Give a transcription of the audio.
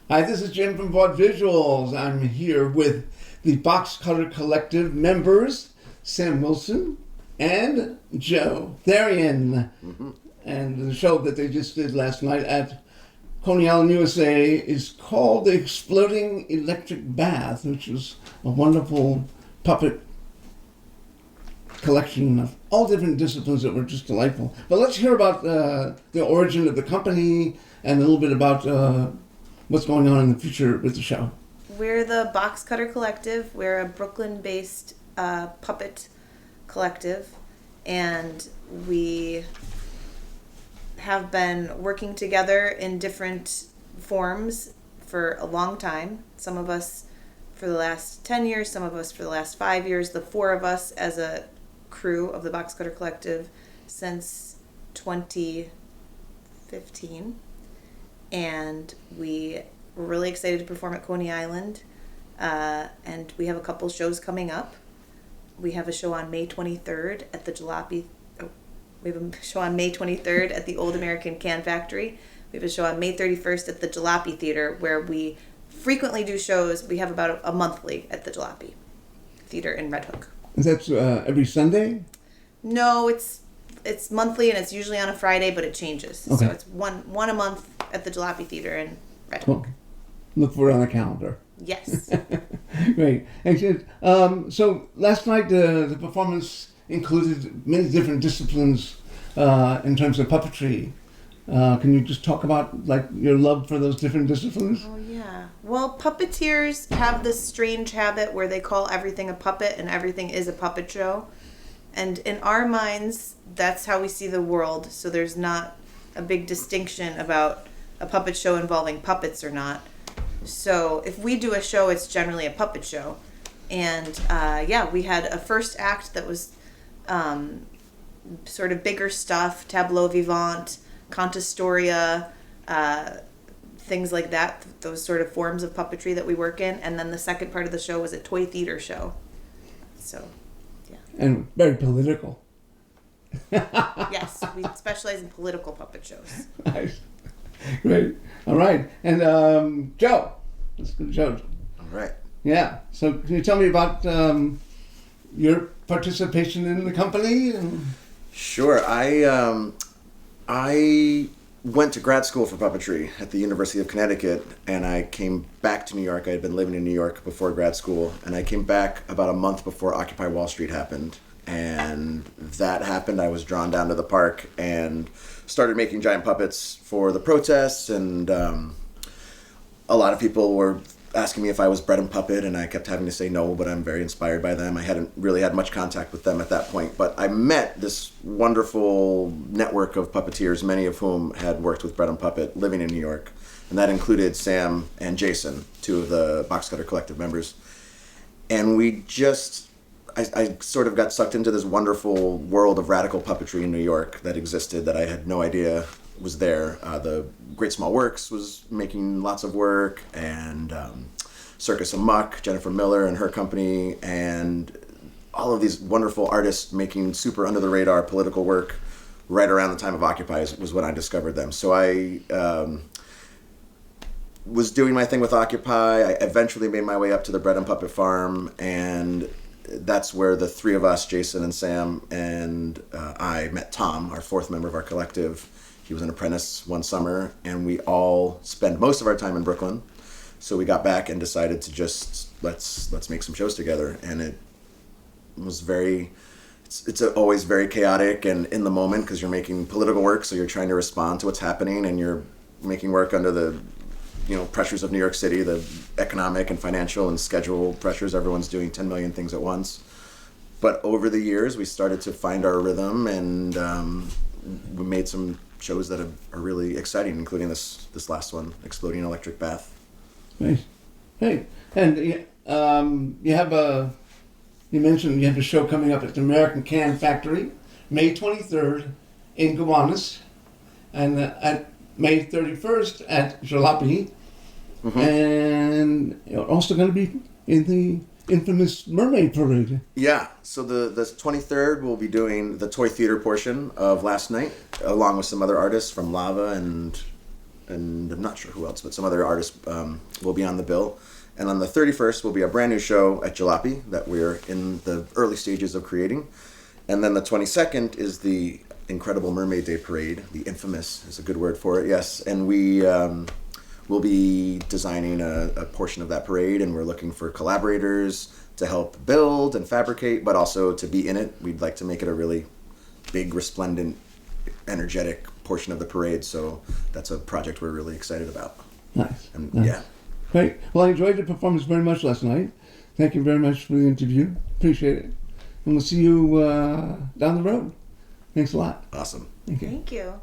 Hi, this is Jim from Vaudevisuals. I'm here with the Boxcutter Collective members, Sam Wilson and Joe Therrien. Mm-hmm. And the show that they just did last night at Coney Island, USA is called The Exploding Electric Bath, which was a wonderful puppet collection of all different disciplines that were just delightful. But let's hear about the origin of the company and a little bit about what's going on in the future with the show. We're the Boxcutter Collective. We're a Brooklyn-based puppet collective, and we have been working together in different forms for a long time. Some of us for the last 10 years, some of us for the last 5 years, the four of us as a crew of the Boxcutter Collective since 2015. And we were really excited to perform at Coney Island. And we have a couple shows coming up. We have a show on May 23rd at the Jalopy. We have a show on May 23rd at the Old American Can Factory. We have a show on May 31st at the Jalopy Theater, where we frequently do shows. We have about a monthly at the Jalopy Theater in Red Hook. And that's every Sunday? No, it's monthly, and it's usually on a Friday, but it changes. Okay. So it's one a month at the Jalopy Theater in Red Hook. Cool. Look for it on the calendar. Yes. Great. And so last night the performance included many different disciplines in terms of puppetry. Can you just talk about like your love for those different disciplines? Oh yeah. Well, puppeteers have this strange habit where they call everything a puppet and everything is a puppet show. And in our minds, that's how we see the world. So there's not a big distinction about a puppet show involving puppets or not. So if we do a show, it's generally a puppet show. And we had a first act that was sort of bigger stuff, tableau vivant, cantastoria, things like that, those sort of forms of puppetry that we work in. And then the second part of the show was a toy theater show. So, yeah. And very political. Yes, we specialize in political puppet shows. Nice. Great. All right. And Joe. Let's go to Joe. All right. Yeah. So can you tell me about your participation in the company? Sure. I went to grad school for puppetry at the University of Connecticut, and I came back to New York. I had been living in New York before grad school, and I came back about a month before Occupy Wall Street happened. And that happened. I was drawn down to the park and started making giant puppets for the protests, and a lot of people were asking me if I was bread and puppet, and I kept having to say no, but I'm very inspired by them. I hadn't really had much contact with them at that point, but I met this wonderful network of puppeteers, many of whom had worked with Bread and Puppet living in New York, and that included Sam and Jason, two of the Boxcutter Collective members. And I sort of got sucked into this wonderful world of radical puppetry in New York that existed that I had no idea was there. The Great Small Works was making lots of work, and Circus Amok, Jennifer Miller and her company, and all of these wonderful artists making super under the radar political work right around the time of Occupy was when I discovered them. So I was doing my thing with Occupy. I eventually made my way up to the Bread and Puppet Farm, and that's where the three of us, Jason and Sam and I, met Tom, our fourth member of our collective. He was an apprentice one summer, and we all spent most of our time in Brooklyn. So we got back and decided to just let's make some shows together, and it was it's always very chaotic and in the moment because you're making political work, so you're trying to respond to what's happening, and you're making work under the pressures of New York City, the economic and financial and schedule pressures. Everyone's doing 10 million things at once. But over the years, we started to find our rhythm, and we made some shows that are really exciting, including this last one, Exploding Electric Bath. Nice. Hey, and you mentioned you have a show coming up at the American Can Factory, May 23rd in Gowanus, and at May 31st at Jalopy. Mm-hmm. And you're also going to be in the infamous Mermaid Parade. Yeah, so the 23rd we'll be doing the toy theater portion of last night, along with some other artists from Lava and and I'm not sure who else, but some other artists will be on the bill. And on the 31st will be a brand new show at Jalopy that we're in the early stages of creating. And then the 22nd is the Incredible Mermaid Day Parade. The infamous is a good word for it, yes. And we will be designing a portion of that parade, and we're looking for collaborators to help build and fabricate, but also to be in it. We'd like to make it a really big, resplendent, energetic portion of the parade. So that's a project we're really excited about. Nice. And nice. yeah. Great. Well, I enjoyed the performance very much last night. Thank you very much for the interview. Appreciate it. And we'll see you down the road. Thanks a lot. Awesome. Thank you. Thank you.